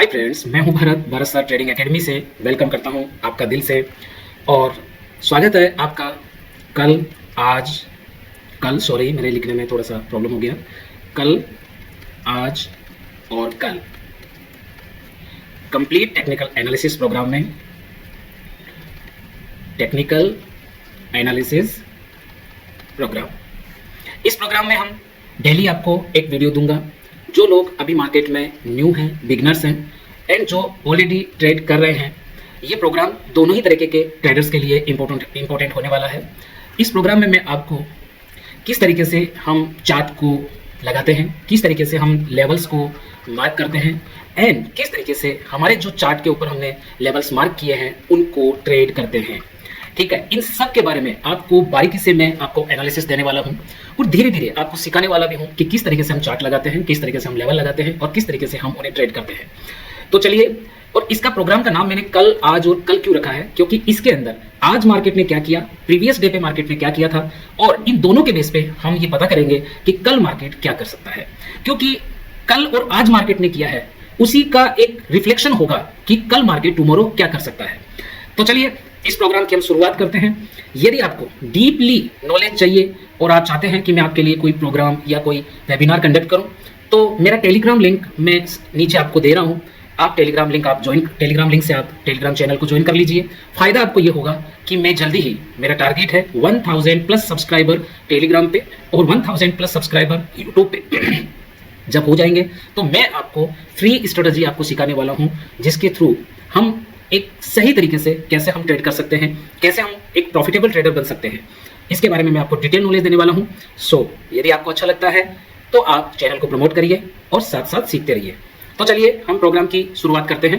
Friends, मैं हूं Bharat sir trading academy से वेलकम करता हूं आपका दिल से। और स्वागत है आपका कल सॉरी, मेरे लिखने में थोड़ा सा प्रॉब्लम हो गया। कल, आज और कल कंप्लीट टेक्निकल एनालिसिस प्रोग्राम में टेक्निकल एनालिसिस प्रोग्राम। इस प्रोग्राम में हम डेली आपको एक वीडियो दूंगा। जो लोग अभी मार्केट में न्यू हैं, बिगनर्स हैं एंड जो ऑलरेडी ट्रेड कर रहे हैं, ये प्रोग्राम दोनों ही तरीके के ट्रेडर्स के लिए इम्पोर्टेंट होने वाला है। इस प्रोग्राम में मैं आपको किस तरीके से हम चार्ट को लगाते हैं, किस तरीके से हम लेवल्स को मार्क करते हैं एंड किस तरीके से हमारे जो चार्ट के ऊपर हमने लेवल्स मार्क किए हैं उनको ट्रेड करते हैं। ठीक है, इन सब के बारे में आपको बारीकी से मैं आपको एनालिसिस देने वाला हूं और धीरे धीरे आपको सिखाने वाला भी हूं कि किस तरीके से हम चार्ट लगाते हैं, किस तरीके से हम लेवल लगाते हैं और किस तरीके से हम उन्हें ट्रेड करते हैं। तो चलिए, और इसका प्रोग्राम का नाम मैंने कल, आज और कल क्यों रखा है, क्योंकि इसके अंदर आज मार्केट ने क्या किया, प्रीवियस डे पे मार्केट ने क्या किया था और इन दोनों के बेस पे हम ये पता करेंगे कि कल मार्केट क्या कर सकता है। क्योंकि कल और आज मार्केट ने किया है उसी का एक रिफ्लेक्शन होगा कि कल मार्केट टुमारो क्या कर सकता है। तो चलिए, इस प्रोग्राम की हम शुरुआत करते हैं। यदि आपको डीपली नॉलेज चाहिए और आप चाहते हैं कि मैं आपके लिए कोई प्रोग्राम या कोई वेबिनार कंडक्ट करूं, तो मेरा टेलीग्राम लिंक मैं नीचे आपको दे रहा हूं। आप टेलीग्राम लिंक से आप टेलीग्राम चैनल को ज्वाइन कर लीजिए। फायदा आपको ये होगा कि मैं जल्दी ही, मेरा टारगेट है 1000 प्लस सब्सक्राइबर टेलीग्राम पे और 1000 प्लस सब्सक्राइबर यूट्यूब पे जब हो जाएंगे तो मैं आपको फ्री स्ट्रेटजी आपको सिखाने वाला हूं, जिसके थ्रू हम एक सही तरीके से कैसे हम ट्रेड कर सकते हैं, कैसे हम एक प्रॉफिटेबल ट्रेडर बन सकते हैं, इसके बारे में मैं आपको डिटेल नॉलेज देने वाला हूं। यदि आपको अच्छा लगता है तो आप चैनल को प्रमोट करिए और साथ साथ सीखते रहिए। तो चलिए, हम प्रोग्राम की शुरुआत करते हैं।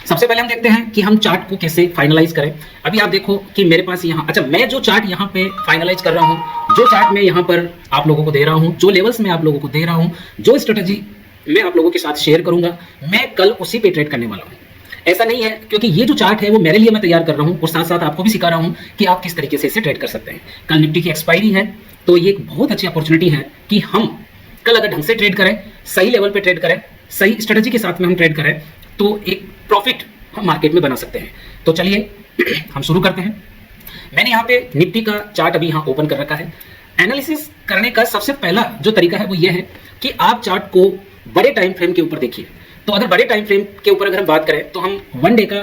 सबसे पहले हम देखते हैं कि हम चार्ट को कैसे फाइनलाइज करें। अभी आप देखो कि मेरे पास यहाँ, अच्छा, मैं जो चार्ट यहाँ पे फाइनलाइज कर रहा हूँ, जो चार्ट मैं यहाँ पर आप लोगों को दे रहा हूँ, जो लेवल्स मैं आप लोगों को दे रहा हूँ, जो स्ट्रेटजी मैं आप लोगों के साथ शेयर करूंगा, मैं कल उसी पे ट्रेड करने वाला हूँ। ऐसा नहीं है, क्योंकि ये जो चार्ट है वो मेरे लिए मैं तैयार कर रहा हूँ और साथ साथ आपको भी सिखा रहा हूँ कि आप किस तरीके से इसे ट्रेड कर सकते हैं। कल निफ्टी की एक्सपायरी है, तो ये एक बहुत अच्छी अपॉर्चुनिटी है कि हम कल अगर ढंग से ट्रेड करें, सही लेवल पे ट्रेड करें, सही स्ट्रेटजी के साथ में हम ट्रेड करें, तो एक प्रॉफिट हम मार्केट में बना सकते हैं। तो चलिए हम शुरू करते हैं। मैंने यहाँ पे निफ्टी का चार्ट अभी यहाँ ओपन कर रखा है। एनालिसिस करने का सबसे पहला जो तरीका है वो ये है कि आप चार्ट को बड़े टाइम फ्रेम के ऊपर देखिए। तो अगर बड़े टाइम फ्रेम के ऊपर अगर हम बात करें तो हम 1 डे का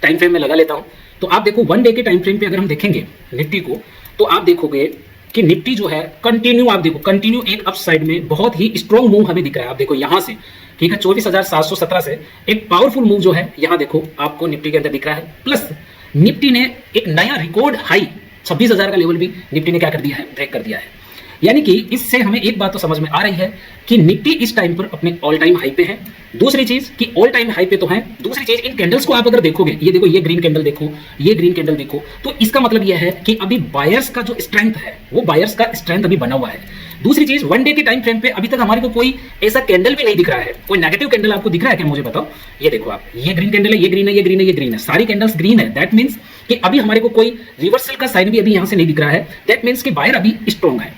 टाइम फ्रेम में लगा लेता हूं। तो आप देखो 1 डे के टाइम फ्रेम पे अगर हम देखेंगे निफ्टी को, तो आप देखोगे कि निफ्टी जो है कंटिन्यू एक अप साइड में बहुत ही स्ट्रॉन्ग मूव हमें दिख रहा है। आप देखो यहां से, ठीक है, 24,717 से एक पावरफुल मूव जो है यहां देखो आपको निफ्टी के अंदर दिख रहा है। प्लस निफ्टी ने एक नया रिकॉर्ड हाई 26,000 का लेवल भी निफ्टी ने क्या कर दिया है, ब्रेक कर दिया है। यानी कि इससे हमें एक बात तो समझ में आ रही है कि निफ्टी इस टाइम पर अपने ऑल टाइम हाई पे है। दूसरी चीज कि ऑल टाइम हाई पे तो है, दूसरी चीज इन कैंडल्स को आप अगर देखोगे, ये देखो, ये ग्रीन कैंडल देखो, ये ग्रीन कैंडल देखो, तो इसका मतलब यह है कि अभी बायर्स का जो स्ट्रेंथ है वो बायर्स का स्ट्रेंथ अभी बना हुआ है। दूसरी चीज, 1 डे के टाइम फ्रेम पे अभी तक हमारे को कोई ऐसा कैंडल भी नहीं दिख रहा है। कोई नेगेटिव कैंडल आपको दिख रहा है क्या, मुझे बताओ। ये देखो आप, ये ग्रीन कैंडल है, ये ग्रीन है, ये ग्रीन है, ये ग्रीन है, सारी कैंडल्स ग्रीन है। दैट मीन्स कि अभी हमारे को कोई रिवर्सल का साइन भी अभी यहां से नहीं दिख रहा है। दैट मीन्स कि बायर अभी स्ट्रॉन्ग है।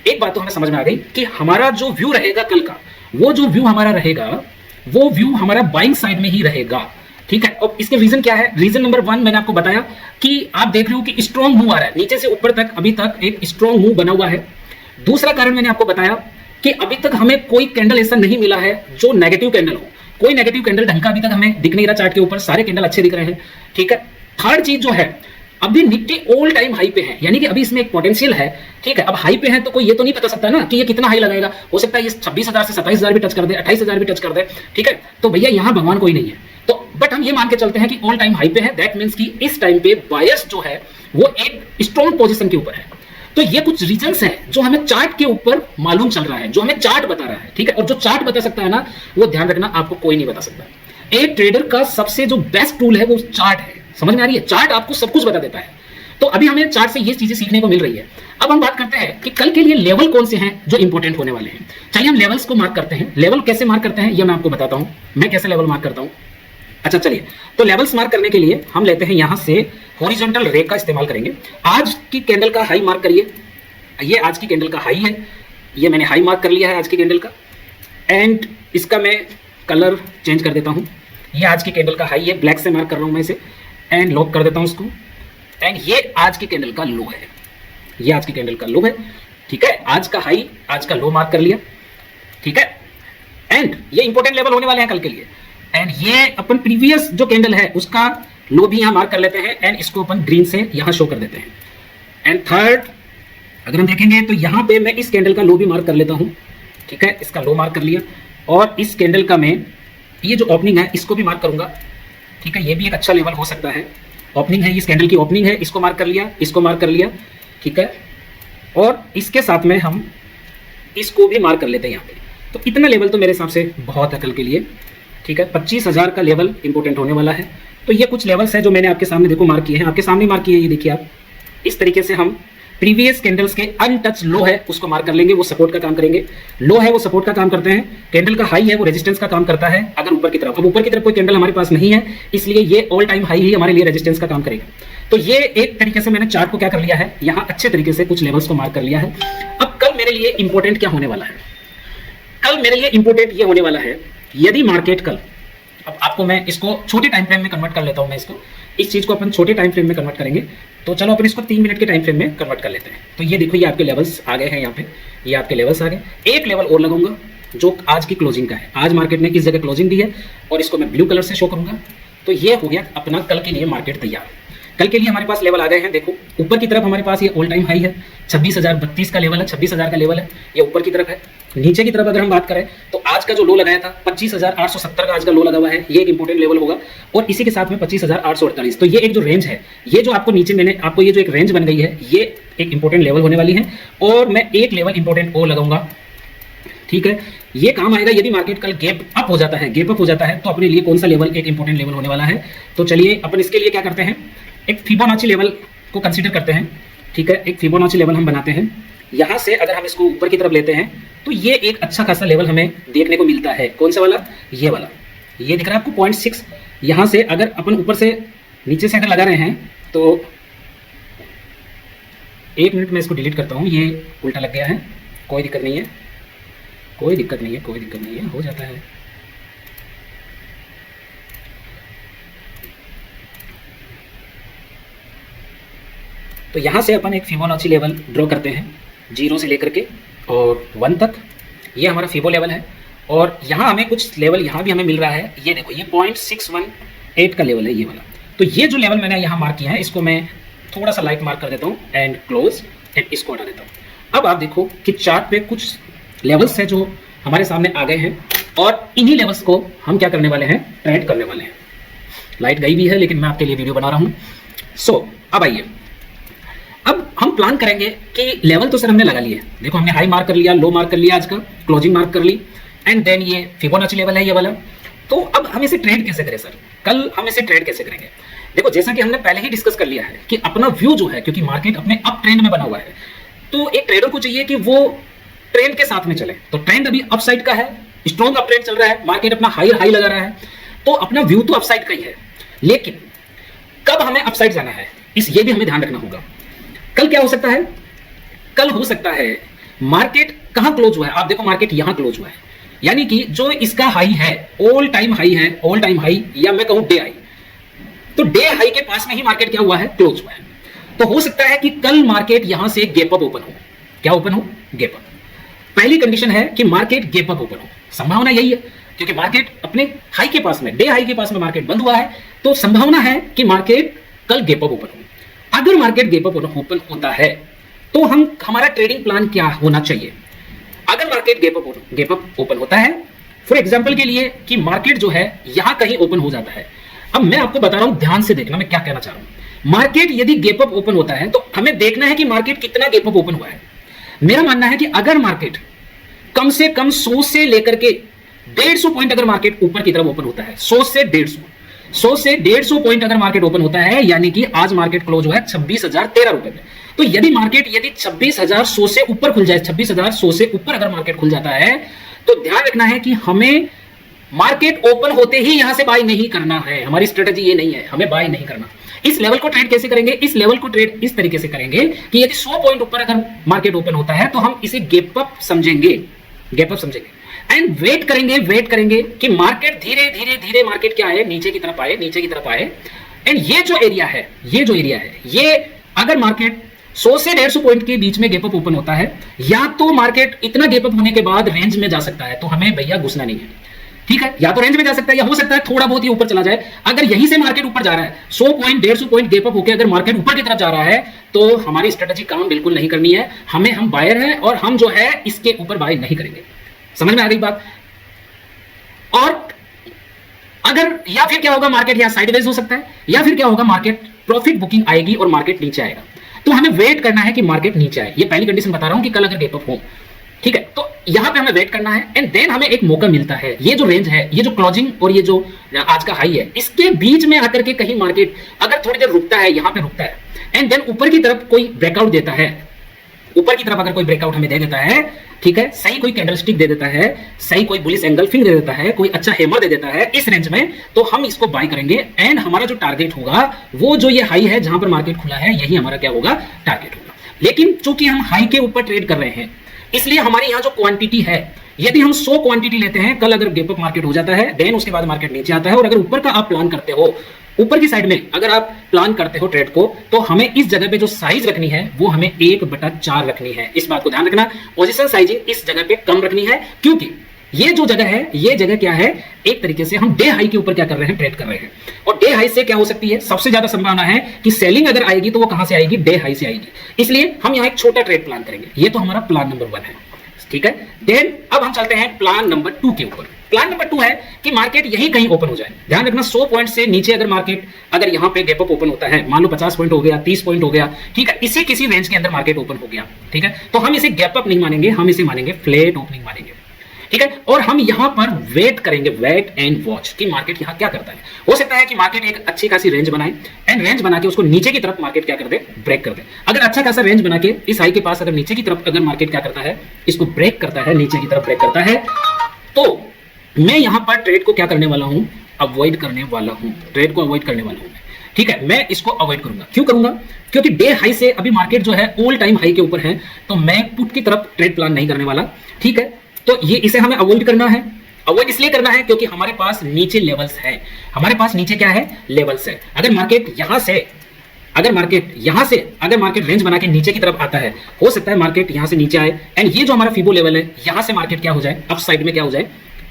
एक बात तो हमें समझ में आ गई कि हमारा जो व्यू रहेगा कल का, वो जो व्यू हमारा रहेगा, वो व्यू हमारा बाइंग साइड में ही रहेगा। ठीक है, और इसके रीजन क्या है? रीजन नंबर 1 मैंने आपको बताया कि आप देख रहे हो कि स्ट्रॉन्ग मूव आ रहा है, नीचे से ऊपर तक अभी तक एक स्ट्रॉन्ग मूव बना हुआ है। दूसरा कारण मैंने आपको बताया कि अभी तक हमें कोई कैंडल ऐसा नहीं मिला है जो नेगेटिव कैंडल हो। कोई नेगेटिव कैंडल ढंग का अभी तक हमें दिख नहीं रहा चार्ट के ऊपर, सारे कैंडल अच्छे दिख रहे हैं। ठीक है, थर्ड चीज जो है, अभी निफ्टी ऑल टाइम हाई पे है, यानी कि अभी इसमें एक पोटेंशियल है। ठीक है, अब हाई पे है तो कोई ये तो नहीं बता सकता ना कि ये कितना हाई लगाएगा। हो सकता है ये 26,000 से 27,000 भी टच कर दे, 28,000 भी टच कर दे। ठीक है, तो भैया यहाँ भगवान कोई नहीं है। तो बट हम ये मान के चलते हैं कि ऑल टाइम हाई पे है। दैट मीन्स कि इस टाइम पे बायर्स जो है वो एक स्ट्रॉन्ग पोजीशन के ऊपर है। तो ये कुछ रीजंस हैं जो हमें चार्ट के ऊपर मालूम चल रहा है, जो हमें चार्ट बता रहा है। ठीक है, और जो चार्ट बता सकता है ना, वो ध्यान रखना, आपको कोई नहीं बता सकता। एक ट्रेडर का सबसे जो बेस्ट टूल है वो चार्ट है। समझ में आ रही है? चार्ट आपको सब कुछ बता देता है। तो अभी हमें चार्ट से ये चीजें सीखने को मिल रही है। अब हम बात करते हैं कि कल के लिए लेवल कौन से हैं जो इंपॉर्टेंट होने वाले हैं। चलिए हम लेवल्स को मार्क करते हैं। लेवल कैसे मार्क करते हैं ये मैं आपको बताता हूं, मैं कैसे लेवल मार्क करता हूं। अच्छा चलिए, तो लेवल्स मार्क करने के लिए हम लेते हैं यहां से हॉरिजॉन्टल रे का इस्तेमाल करेंगे। आज की कैंडल का हाई मार्क करिए, ये आज की कैंडल का हाई है, ये मैंने हाई मार्क कर लिया है आज की कैंडल का। एंड इसका मैं कलर चेंज कर देता हूँ। ये आज की कैंडल का हाई है, ब्लैक से मार्क कर रहा हूँ मैं इसे एंड लॉक कर देता हूँ इसको। एंड ये आज की कैंडल का लो है, ये आज की कैंडल का लो है, ठीक है। आज का हाई, आज का लो मार्क कर लिया, ठीक है। एंड ये इंपॉर्टेंट लेवल होने वाले हैं कल के लिए। एंड ये अपन प्रीवियस जो कैंडल है उसका लो भी यहाँ मार्क कर लेते हैं एंड इसको अपन ग्रीन से यहाँ शो कर देते हैं। एंड थर्ड अगर हम देखेंगे तो यहाँ पे मैं इस कैंडल का लो भी मार्क कर लेता हूँ, ठीक है। इसका लो मार्क कर लिया और इस कैंडल का मैं ये जो ओपनिंग है इसको भी मार्क करूंगा, ठीक है। ये भी एक अच्छा लेवल हो सकता है। ओपनिंग है, इस कैंडल की ओपनिंग है, इसको मार्क कर लिया, इसको मार्क कर लिया, ठीक है। और इसके साथ में हम इसको भी मार्क कर लेते हैं यहाँ पे। तो इतना लेवल तो मेरे हिसाब से बहुत है कल के लिए, ठीक है। 25,000 का लेवल इंपॉर्टेंट होने वाला है। तो ये कुछ लेवल्स हैं जो मैंने आपके सामने देखो मार्क किए हैं, आपके सामने मार्क किए हैं, ये देखिए आप। इस तरीके से हम प्रीवियस कैंडल्स के अनटच लो है उसको मार्क कर लेंगे, वो सपोर्ट का काम करेंगे। लो है वो सपोर्ट का काम करते हैं, कैंडल का हाई है वो रेजिस्टेंस का काम करता है अगर ऊपर की तरफ। अब ऊपर की तरफ कोई कैंडल हमारे पास नहीं है, इसलिए ये ऑल टाइम हाई ही हमारे लिए रेजिस्टेंस का काम करेगा। तो ये एक तरीके से मैंने चार्ट को क्या कर लिया है, यहाँ अच्छे तरीके से कुछ लेवल्स को मार्क कर लिया है। अब कल मेरे लिए इंपॉर्टेंट क्या होने वाला है, कल मेरे लिए इंपॉर्टेंट ये होने वाला है, यदि मार्केट कल, अब आपको मैं इसको छोटे टाइम फ्रेम में कन्वर्ट कर लेता हूं, मैं इसको, इस चीज को अपन छोटे टाइम फ्रेम में कन्वर्ट करेंगे। तो चलो अपन इसको 3 मिनट के टाइम फ्रेम में कन्वर्ट कर लेते हैं। तो ये देखो, ये आपके लेवल्स आ गए हैं यहाँ पे, ये आपके लेवल्स आ गए। एक लेवल और लगाऊंगा जो आज की क्लोजिंग का है, आज मार्केट ने किस जगह क्लोजिंग दी है, और इसको मैं ब्लू कलर से शो करूंगा। तो ये हो गया अपना कल के लिए मार्केट तैयार। कल के लिए हमारे पास लेवल आ गए हैं। देखो ऊपर की तरफ हमारे पास ये ऑल टाइम हाई है, 26,032 का लेवल है, 26,000 का लेवल है, ये ऊपर की तरफ है। नीचे की तरफ अगर हम बात करें तो आज का जो लो लगाया था 25,870 का आज का लो लगा हुआ है, ये एक इंपॉर्टेंट लेवल होगा। और इसी के साथ में 25,848, तो ये एक जो रेंज है, ये जो आपको नीचे मैंने आपको ये जो एक रेंज बन गई है, ये एक इंपॉर्टेंट लेवल होने वाली है। और मैं एक लेवल इंपॉर्टेंट और लगाऊंगा, ठीक है। ये काम आएगा यदि मार्केट कल गैप अप हो जाता है, गैप अप हो जाता है तो अपने लिए कौन सा लेवल एक इंपॉर्टेंट लेवल होने वाला है। तो चलिए अपन इसके लिए क्या करते हैं, एक फिबोनाची लेवल को कंसीडर करते हैं, ठीक है। एक फिबोनाची लेवल हम बनाते हैं, यहाँ से अगर हम इसको ऊपर की तरफ लेते हैं तो ये एक अच्छा खासा लेवल हमें देखने को मिलता है। कौन सा वाला, ये वाला, ये दिख रहा है आपको 0.6। यहाँ से अगर अपन ऊपर से नीचे से अगर लगा रहे हैं तो 1 मिनट में इसको डिलीट करता हूँ, ये उल्टा लग गया है, कोई दिक्कत नहीं है, कोई दिक्कत नहीं है, कोई दिक्कत नहीं है, हो जाता है। तो यहाँ से अपन एक फिबोनाची लेवल ड्रॉ करते हैं 0 से लेकर के और 1 तक, ये हमारा फिबो लेवल है। और यहाँ हमें कुछ लेवल यहाँ भी हमें मिल रहा है, ये देखो, ये 0.618 का लेवल है, ये वाला। तो ये जो लेवल मैंने यहाँ मार्क किया है इसको मैं थोड़ा सा लाइट मार्क कर देता हूँ एंड क्लोज, एंड इसको हटा देता हूँ। अब आप देखो कि चार्ट पे कुछ लेवल्स है जो हमारे सामने आ गए हैं और इन्हीं लेवल्स को हम क्या करने वाले हैं, ट्रेड करने वाले हैं। लाइट गई भी है लेकिन मैं आपके लिए वीडियो बना रहा हूँ। सो अब आइए, अब हम प्लान करेंगे कि लेवल तो सर हमने लगा लिए, देखो हमने हाई मार्क कर लिया, लो मार्क कर लिया, आज का क्लोजिंग मार्क कर ली, एंड देन ये फिबोनाची लेवल है ये वाला। तो अब हम इसे ट्रेड कैसे करें सर, कल हम इसे ट्रेड कैसे करेंगे। देखो जैसा कि हमने पहले ही डिस्कस कर लिया है कि अपना व्यू जो है, क्योंकि मार्केट अपने अप ट्रेंड में बना हुआ है, तो एक ट्रेडर को चाहिए कि वो ट्रेंड के साथ में चले। तो ट्रेंड अभी अप साइड का है, स्ट्रॉन्ग अप ट्रेंड चल रहा है, मार्केट अपना हाई लगा रहा है, तो अपना व्यू तो अप साइड का ही है। लेकिन कब हमें अप साइड जाना है, ये भी हमें ध्यान रखना होगा। कल क्या हो सकता है, कल हो सकता है मार्केट कहां क्लोज हुआ है, आप देखो मार्केट यहां क्लोज हुआ है, यानी कि जो इसका हाई है, ऑल टाइम हाई है, ऑल टाइम हाई, या मैं कहूं डे हाई, तो डे हाई के पास में ही मार्केट क्या हुआ है, क्लोज हुआ है। तो हो सकता है कि कल मार्केट यहां से गैप अप ओपन हो, क्या ओपन हो, गैप अप। पहली कंडीशन है कि मार्केट गैप अप ओपन हो, संभावना यही है क्योंकि मार्केट अपने हाई के पास में, डे हाई के पास में मार्केट बंद हुआ है, तो संभावना है कि मार्केट कल गैप अप ओपन हो। अगर मार्केट गैप अप ओपन होता है तो हमारा ट्रेडिंग प्लान क्या होना चाहिए। अगर मार्केट गैप अप ओपन होता है, फॉर एग्जांपल के लिए कि मार्केट जो है यहां कहीं ओपन हो जाता है। अब मैं आपको बता रहा हूं, ध्यान से देखना मैं क्या कहना चाह रहा हूं। मार्केट यदि गैप अप ओपन होता है तो हमें देखना है कि मार्केट कितना गैप अप ओपन हुआ है। मेरा मानना है कि अगर मार्केट कम से कम 100 से लेकर के 150 पॉइंट अगर मार्केट ऊपर की तरफ ओपन होता है, 100 से 150 पॉइंट अगर मार्केट ओपन होता है, यानी कि आज मार्केट क्लोज हुआ है 26,013 रुपए में। तो यदि मार्केट 26,100 से ऊपर खुल जाए, 26,100 से ऊपर अगर मार्केट खुल जाता है, तो ध्यान रखना है कि हमें मार्केट ओपन होते ही यहां से बाय नहीं करना है। हमारी स्ट्रेटजी ये नहीं है, हमें बाय नहीं करना। इस लेवल को ट्रेड कैसे करेंगे, इस लेवल को ट्रेड इस तरीके से करेंगे कि यदि 100 पॉइंट ऊपर अगर मार्केट ओपन होता है तो हम इसे गैप अप समझेंगे, गैप अप समझेंगे। एंड वेट करेंगे कि मार्केट धीरे धीरे धीरे मार्केट क्या है, नीचे की तरफ आए, नीचे की तरफ आए। एंड ये जो एरिया है, ये अगर मार्केट 100 से 150 पॉइंट के बीच में गैप अप ओपन होता है, या तो मार्केट इतना गैप अप होने के बाद रेंज में जा सकता है, तो हमें भैया घुसना नहीं है, ठीक है। या तो रेंज में जा सकता है, या हो सकता है थोड़ा बहुत ही ऊपर चला जाए। अगर यहीं से मार्केट ऊपर जा रहा है, 100 पॉइंट 150 पॉइंट गैप अप होकर अगर मार्केट ऊपर की तरफ जा रहा है, तो हमारी स्ट्रेटजी काम बिल्कुल नहीं करनी है। हम बायर हैं और हम जो है इसके ऊपर बाय नहीं करेंगे। समझ में आ गई बात? और अगर या फिर क्या होगा, मार्केट यहां साइडवेज हो सकता है, या फिर क्या होगा, मार्केट प्रॉफिट बुकिंग आएगी और मार्केट नीचे आएगा। तो हमें वेट करना है कि मार्केट नीचे आए। ये पहली कंडीशन बता रहा हूं कि कल अगर गैप अप हो, ठीक है, तो यहां पे हमें वेट करना है। एंड देन हमें एक मौका मिलता है, ये जो रेंज है, ये जो क्लोजिंग और ये जो आज का हाई है, इसके बीच में आकर के कहीं मार्केट अगर थोड़ी देर रुकता है, यहां पे रुकता है, एंड देन ऊपर की तरफ कोई ब्रेकआउट देता है, ऊपर की तरफ अगर कोई ब्रेकआउट हमें दे देता है, ठीक है, सही कोई कैंडलस्टिक दे देता है, सही कोई बुलिश एंगल्फिंग दे देता है, कोई अच्छा हैमर दे देता है इस रेंज में, तो हम इसको बाय करेंगे। एंड हमारा जो टारगेट होगा, वो जो ये हाई है जहां पर मार्केट खुला है, यही हमारा क्या होगा, टारगेट होगा। लेकिन चूंकि हम हाई के ऊपर ट्रेड कर रहे हैं, इसलिए हमारे यहां जो क्वांटिटी है, यदि हम 100 क्वांटिटी लेते हैं, कल अगर गैप अप मार्केट हो जाता है, देन उसके बाद मार्केट नीचे आता है, और अगर ऊपर का आप प्लान करते हो, ऊपर की साइड में अगर आप प्लान करते हो ट्रेड को, तो हमें इस जगह पे जो साइज रखनी है, वो हमें 1/4 रखनी है। इस बात को ध्यान रखना, पोजीशन साइजिंग इस जगह पे कम रखनी है, क्योंकि ये जो जगह है, ये जगह क्या है, एक तरीके से हम डे हाई के ऊपर क्या कर रहे हैं, ट्रेड कर रहे हैं। और डे हाई से क्या हो सकती है, सबसे ज्यादा संभावना है कि सेलिंग अगर आएगी तो वो कहां से आएगी, डे हाई से आएगी। इसलिए हम यहां एक छोटा ट्रेड प्लान करेंगे। ये तो हमारा प्लान नंबर 1 है, ठीक है। देन अब हम चलते हैं प्लान नंबर 2 के ऊपर। प्लान नंबर 2 है कि मार्केट यही कहीं ओपन हो जाए। ध्यान रखना, 100 पॉइंट से नीचे अगर मार्केट अगर यहां पे गैप अप ओपन होता है, मान लो 50 पॉइंट हो गया, 30 पॉइंट हो गया, ठीक है, इसी किसी रेंज के अंदर मार्केट ओपन हो गया, ठीक है, तो हम इसे गैप अप नहीं मानेंगे, हम इसे मानेंगे फ्लैट ओपनिंग मानेंगे, ठीक है। और हम यहां पर वेट करेंगे, वेट एंड वॉच कि मार्केट यहां क्या करता है। हो सकता है कि मार्केट एक अच्छी खासी रेंज बनाए, एंड रेंज बना के उसको नीचे की तरफ मार्केट क्या कर दे, ब्रेक कर दे। अगर अच्छा खासा रेंज बना के इस हाई के पास अगर नीचे की तरफ अगर मार्केट क्या करता है, इसको ब्रेक करता है, नीचे की तरफ ब्रेक करता है, तो मैं यहां पर ट्रेड को क्या करने वाला हूं, अवॉइड करने वाला हूं, ट्रेड को अवॉइड करने वाला हूं, ठीक है। मैं इसको अवॉइड करूंगा। क्यों करूंगा? क्योंकि डे हाई से अभी मार्केट जो है ऑल टाइम हाई के ऊपर है, तो मैं पुट की तरफ ट्रेड प्लान नहीं करने वाला, ठीक है। तो ये इसे हमें अवॉइड करना है। अवॉइड इसलिए करना है क्योंकि हमारे पास नीचे लेवल्स है, हमारे पास नीचे क्या है, लेवल्स है। अगर मार्केट यहां से अगर मार्केट रेंज बना के नीचे की तरफ आता है, हो सकता है मार्केट यहां से नीचे आए, एंड ये जो हमारा फिबो लेवल है, यहां से मार्केट क्या हो जाए, अप साइड में क्या हो जाए,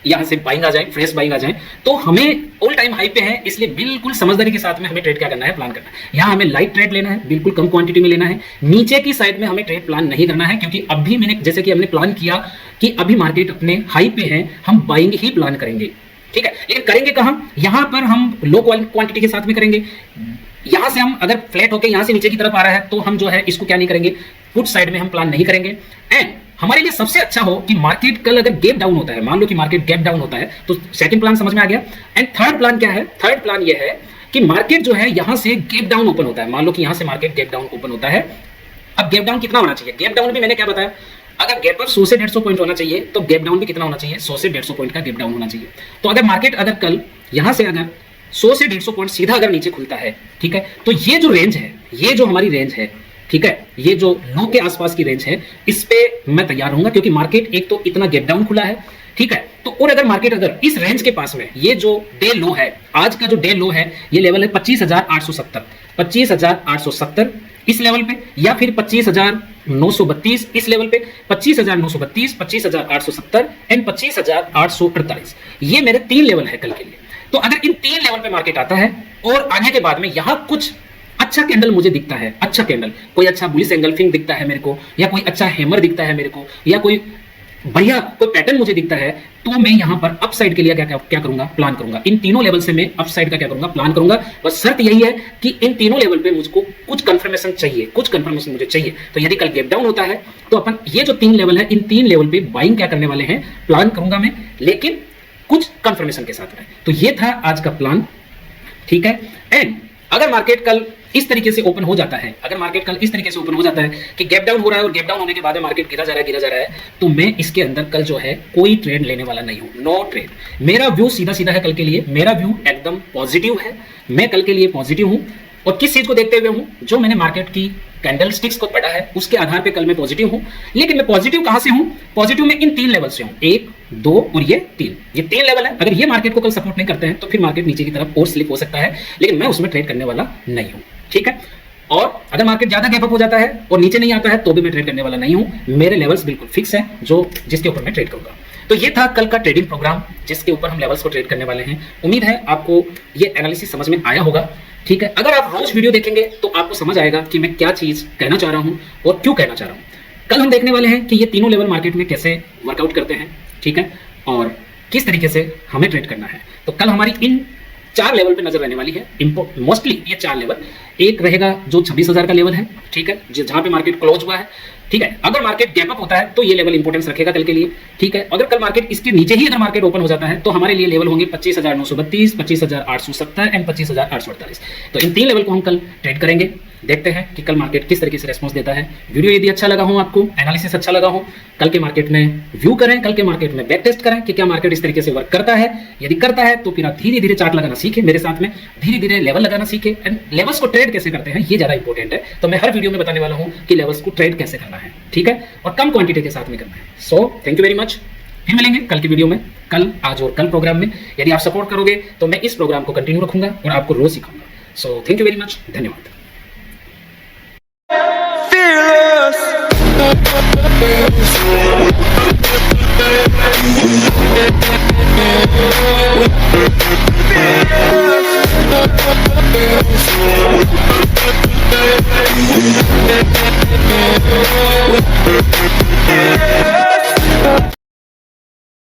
यहां से बाइंग आ जाए, फ्रेश बाइंग आ जाए, तो हमें ऑल टाइम हाई पे है, इसलिए बिल्कुल समझदारी के साथ में हमें ट्रेड क्या करना है, प्लान करना है। यहां हमें लाइट ट्रेड लेना है, बिल्कुल कम क्वांटिटी में लेना है। नीचे की साइड में हमें ट्रेड प्लान नहीं करना है, क्योंकि अभी मैंने जैसे कि हमने प्लान किया कि अभी मार्केट अपने हाई पे है, हम बाइंग ही प्लान करेंगे, ठीक है। लेकिन करेंगे कहां, यहां पर हम लो क्वांटिटी के साथ में करेंगे। यहां से हम अगर फ्लैट होकर यहां से नीचे की तरफ आ रहा है, तो हम जो है इसको क्या नहीं करेंगे, पुट साइड में हम प्लान नहीं करेंगे। एंड हमारे लिए सबसे अच्छा हो कि मार्केट कल अगर गैप डाउन होता है, मान लो कि मार्केट गैप डाउन होता है, तो सेकंड प्लान समझ में आ गया। एंड थर्ड प्लान क्या है, थर्ड प्लान ये है कि मार्केट जो है यहां से गैप डाउन ओपन होता है, मान लो कि यहां से मार्केट गैप डाउन ओपन होता है। अब गैप डाउन कितना होना चाहिए, गैप डाउन भी मैंने क्या बताया, अगर गैप अप 100 से 150 पॉइंट होना चाहिए, तो गैप डाउन भी कितना होना चाहिए, 100 से 150 पॉइंट का गैप डाउन होना चाहिए। तो अगर मार्केट अगर कल यहां से अगर 100 से 150 पॉइंट सीधा अगर नीचे खुलता है, ठीक है, तो ये जो रेंज है, ये जो हमारी रेंज है, ठीक है, ये जो लो के आसपास की रेंज है, इस पे मैं तैयार रहूंगा, क्योंकि मार्केट एक तो इतना गैप डाउन खुला है, ठीक है। तो और अगर मार्केट अगर इस रेंज के पास में, ये जो डे लो है, आज का जो डे लो है, ये लेवल है 25,870, 25,870 इस लेवल पे, या फिर 25,932 इस लेवल पे, 25,932, 25,870 एंड 25,848, ये मेरे 3 लेवल है कल के लिए। तो अगर इन 3 लेवल पे मार्केट आता है और आने के बाद में यहां कुछ अच्छा कैंडल मुझे दिखता है, अच्छा कैंडल, कोई अच्छा बुलिश एंगल्फिंग दिखता है मेरे को, या कोई अच्छा हैमर दिखता है मेरे को, या कोई बढ़िया कोई पैटर्न मुझे दिखता है, तो मैं यहां पर अप साइड के लिए क्या करूंगा, प्लान करूंगा। इन तीनों लेवल से मैं अप साइड का क्या करूंगा, प्लान करूंगा। बस शर्त यही है कि इन तीनों लेवल पे मुझको कुछ कंफर्मेशन चाहिए, कुछ कंफर्मेशन मुझे चाहिए। तो यदि कल गैप डाउन होता है, तो अपन ये जो 3 लेवल है, इन 3 लेवल पे बाइंग क्या करने वाले हैं, प्लान करूंगा मैं, लेकिन कुछ कंफर्मेशन के साथ में। तो ये था आज का प्लान, ठीक है। एंड अगर मार्केट कल इस तरीके से ओपन हो जाता है, अगर मार्केट कल इस तरीके से ओपन हो जाता है कि गैप डाउन हो रहा है और गैप डाउन होने के बाद मार्केट गिरा जा रहा है, तो मैं इसके अंदर कल जो है कोई ट्रेड लेने वाला नहीं हूं, नो ट्रेड। मेरा व्यू सीधा सीधा है कल के लिए, मेरा व्यू एकदम पॉजिटिव है, मैं कल के लिए पॉजिटिव हूं। और किस चीज को देखते हुए हूं, जो मैंने मार्केट की कैंडल स्टिक्स को पढ़ा है उसके आधार पे कल मैं पॉजिटिव हूं। लेकिन मैं पॉजिटिव कहां से हूं? पॉजिटिव में इन 3 लेवल से हूं, 1 2 और ये 3। ये 3 लेवल है। अगर ये मार्केट को कल सपोर्ट नहीं करते हैं तो फिर मार्केट नीचे की तरफ और स्लिप हो सकता है, लेकिन मैं उसमें ट्रेड करने वाला नहीं हूं। ठीक है, और अगर मार्केट ज्यादा गैप अप हो जाता है और नीचे नहीं आता है तो भी मैं ट्रेड करने वाला नहीं हूं। मेरे लेवल्स बिल्कुल फिक्स हैं जो जिसके ऊपर मैं ट्रेड करूंगा। तो ये था कल का ट्रेडिंग प्रोग्राम जिसके ऊपर हम लेवल्स को ट्रेड करने वाले हैं। उम्मीद है आपको ये एनालिसिस समझ में आया होगा। ठीक है, अगर आप रोज वीडियो देखेंगे तो आपको समझ आएगा कि मैं क्या चीज कहना चाह रहा हूं और क्यों कहना चाह रहा हूं। कल हम देखने वाले हैं कि ये तीनों लेवल मार्केट में कैसे वर्कआउट करते हैं, ठीक है, और किस तरीके से हमें ट्रेड करना है। तो कल हमारी इन 4 लेवल पे नजर रहने वाली है। मोस्टली ये 4 लेवल, एक रहेगा जो 26,000 का लेवल है, ठीक है, जहां पे मार्केट क्लोज हुआ है। ठीक है, अगर मार्केट गैप अप होता है तो ये लेवल इंपॉर्टेंस रखेगा कल के लिए। ठीक है, अगर कल मार्केट इसके नीचे ही अगर मार्केट ओपन हो जाता है तो हमारे लिए लेवल होंगे 25,932, 25,870 एंड 25,848। तो इन 3 लेवल को हम कल ट्रेड करेंगे। देखते हैं कि कल मार्केट किस तरीके से रेस्पॉन्स देता है। वीडियो यदि अच्छा लगा हो, आपको एनालिसिस अच्छा लगा हो, कल के मार्केट में व्यू करें, कल के मार्केट में बैक टेस्ट करें कि क्या मार्केट इस तरीके से वर्क करता है। यदि करता है तो फिर आप धीरे धीरे चार्ट लगाना सीखें मेरे साथ में, धीरे धीरे लेवल लगाना सीखें एंड लेवल्स को ट्रेड कैसे करते हैं ये ज्यादा इंपॉर्टेंट है। तो मैं हर वीडियो में बताने वाला हूं कि लेवल्स को ट्रेड कैसे करना है, ठीक है, और कम क्वांटिटी के साथ में करना है। So thank you very much. फिर मिलेंगे कल की वीडियो में, कल, आज और कल प्रोग्राम में। यदि आप सपोर्ट करोगे तो मैं इस प्रोग्राम को कंटिन्यू रखूंगा और आपको रोज सिखाऊंगा। So thank you very much, धन्यवाद।